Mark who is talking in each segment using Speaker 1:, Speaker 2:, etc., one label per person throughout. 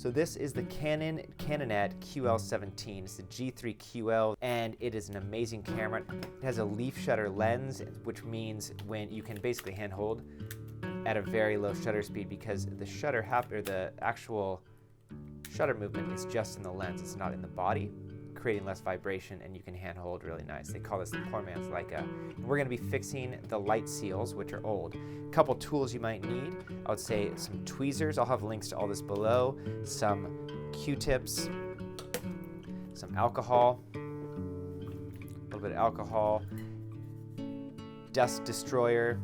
Speaker 1: So this is the Canon Canonet QL17. It's the G3 QL, and it is an amazing camera. It has a leaf shutter lens, which means when you can basically handhold at a very low shutter speed, because the shutter or the actual shutter movement is just in the lens. It's not in the body, creating less vibration, and you can handhold really nice. They call this the poor man's Leica. We're going to be fixing the light seals, which are old. A couple tools you might need. I would say some tweezers. I'll have links to all this below. Some Q-tips, some alcohol, a little bit of alcohol, dust destroyer,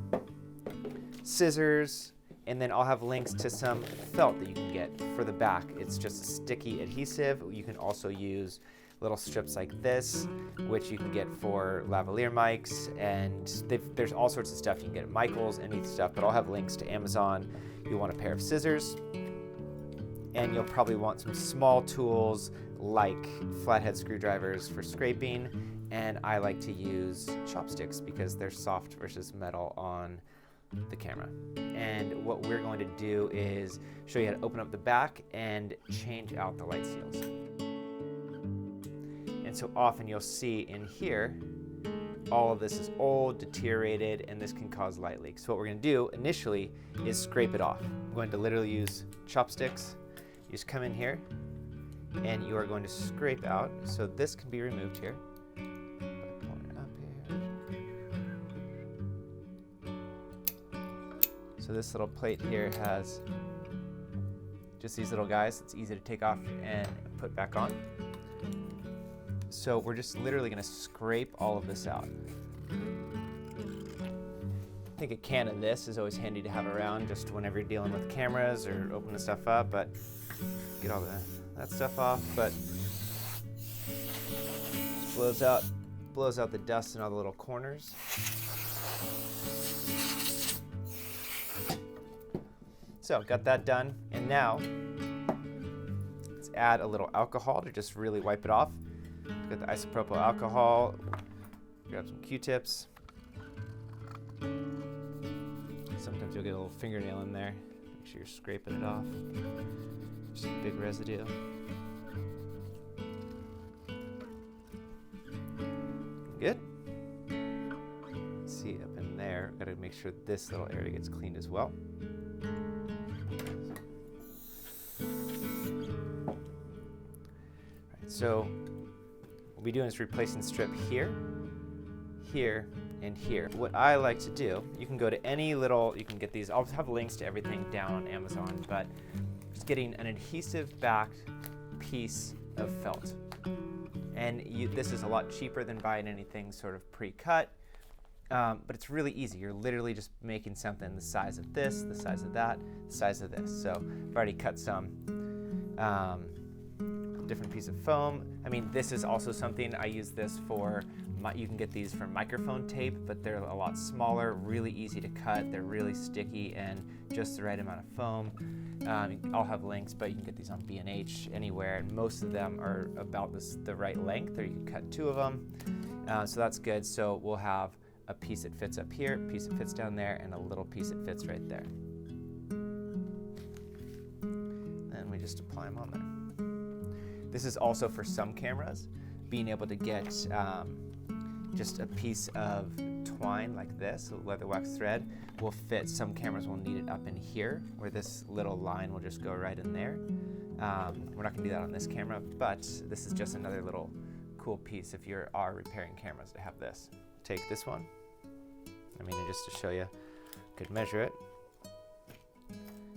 Speaker 1: scissors, and then I'll have links to some felt that you can get for the back. It's just a sticky adhesive. You can also use little strips like this, which you can get for lavalier mics, and there's all sorts of stuff you can get at Michael's, any stuff, but I'll have links to Amazon. You'll want a pair of scissors, and you'll probably want some small tools like flathead screwdrivers for scraping, and I like to use chopsticks because they're soft versus metal on the camera. And what we're going to do is show you how to open up the back and change out the light seals. And so often you'll see in here, all of this is old, deteriorated, and this can cause light leaks. So what we're going to do initially is scrape it off. I'm going to literally use chopsticks. You just come in here, and you are going to scrape out. So this can be removed here. By pulling it up here. So this little plate here has just these little guys. It's easy to take off and put back on. So we're just literally going to scrape all of this out. I think a can of this is always handy to have around just whenever you're dealing with cameras or opening stuff up, but get all that stuff off, but blows out the dust in all the little corners. So got that done, and now let's add a little alcohol to just really wipe it off. Got the isopropyl alcohol, grab some Q-tips. Sometimes you'll get a little fingernail in there. Make sure you're scraping it off. Just a big residue. Good. See up in there, gotta make sure this little area gets cleaned as well. Alright, so what we'll be doing is replacing strip here, here, and here. What I like to do, you can go to any little, you can get these, I'll have links to everything down on Amazon, but just getting an adhesive backed piece of felt. And this is a lot cheaper than buying anything sort of pre-cut, but it's really easy. You're literally just making something the size of this, the size of that, the size of this. So I've already cut some different piece of foam. I mean, this is also something I use this for. You can get these for microphone tape, but they're a lot smaller, really easy to cut. They're really sticky and just the right amount of foam. I'll have links, but you can get these on B&H anywhere, and most of them are about the right length, or you can cut two of them. So that's good. So we'll have a piece that fits up here, a piece that fits down there, and a little piece that fits right there. And we just apply them on there. This is also for some cameras, being able to get just a piece of twine like this, a leather wax thread, will fit. Some cameras will need it up in here, where this little line will just go right in there. We're not going to do that on this camera, but this is just another little cool piece if you are repairing cameras to have this. Take this one, just to show you, could measure it.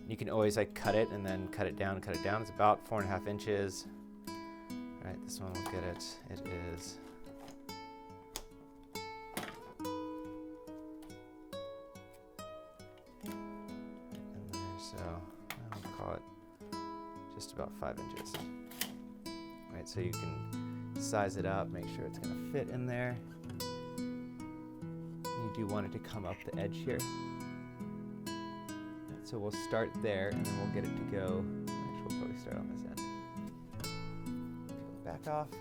Speaker 1: You can always cut it and then cut it down. It's about 4.5 inches. All right, this one will get it. It is in there, so I'll call it just about 5 inches. All right, so you can size it up, make sure it's going to fit in there. You do want it to come up the edge here. So we'll start there, and then we'll get it to go. Actually, we'll probably start on this end. Back off. So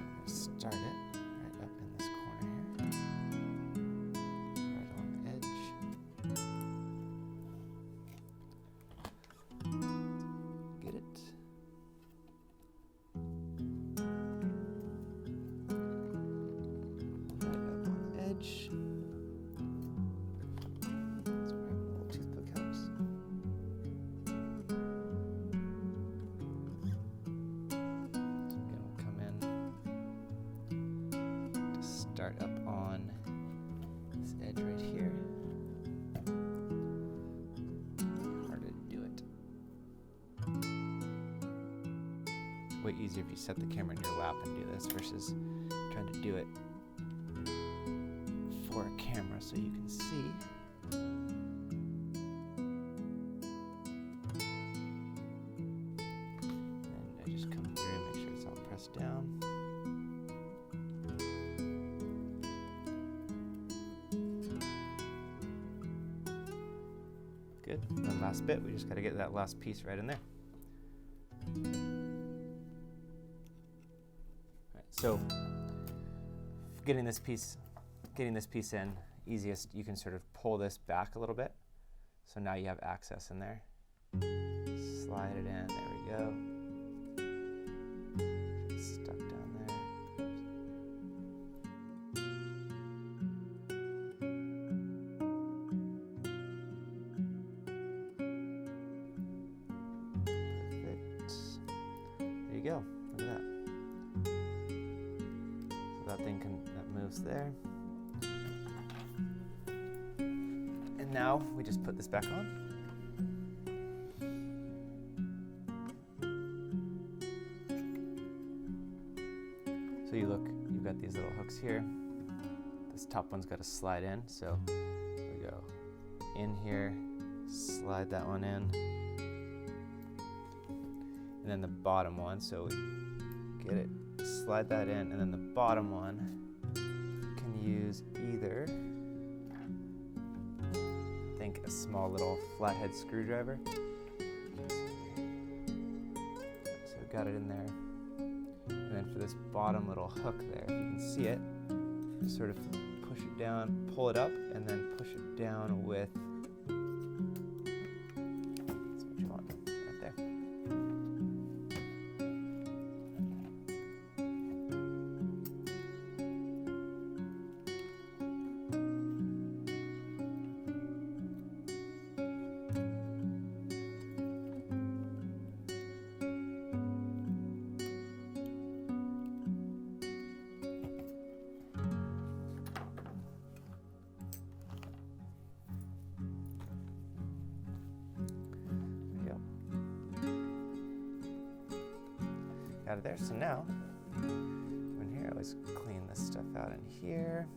Speaker 1: I'm going to start it right up in this corner here, right on the edge. way easier if you set the camera in your lap and do this versus trying to do it for a camera so you can see. And I just come through and make sure it's all pressed down. Good. And then last bit, we just got to get that last piece right in there. Right, so getting this piece in, easiest, you can sort of pull this back a little bit. So now you have access in there. Slide it in, there we go. Stuck down there. Go. Look at that. So that moves there. And now we just put this back on. So you've got these little hooks here. This top one's got to slide in. So we go in here, slide that one in. And then the bottom one, so we get it, slide that in, and then the bottom one can use either, I think, a small little flathead screwdriver. So we've got it in there. And then for this bottom little hook there, if you can see it, just sort of push it down, pull it up, and then push it down with, that's what you want, right there. Out of there. So now, in here, let's clean this stuff out in here.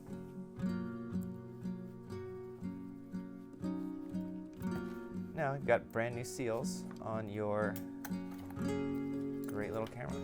Speaker 1: Now you've got brand new seals on your great little camera.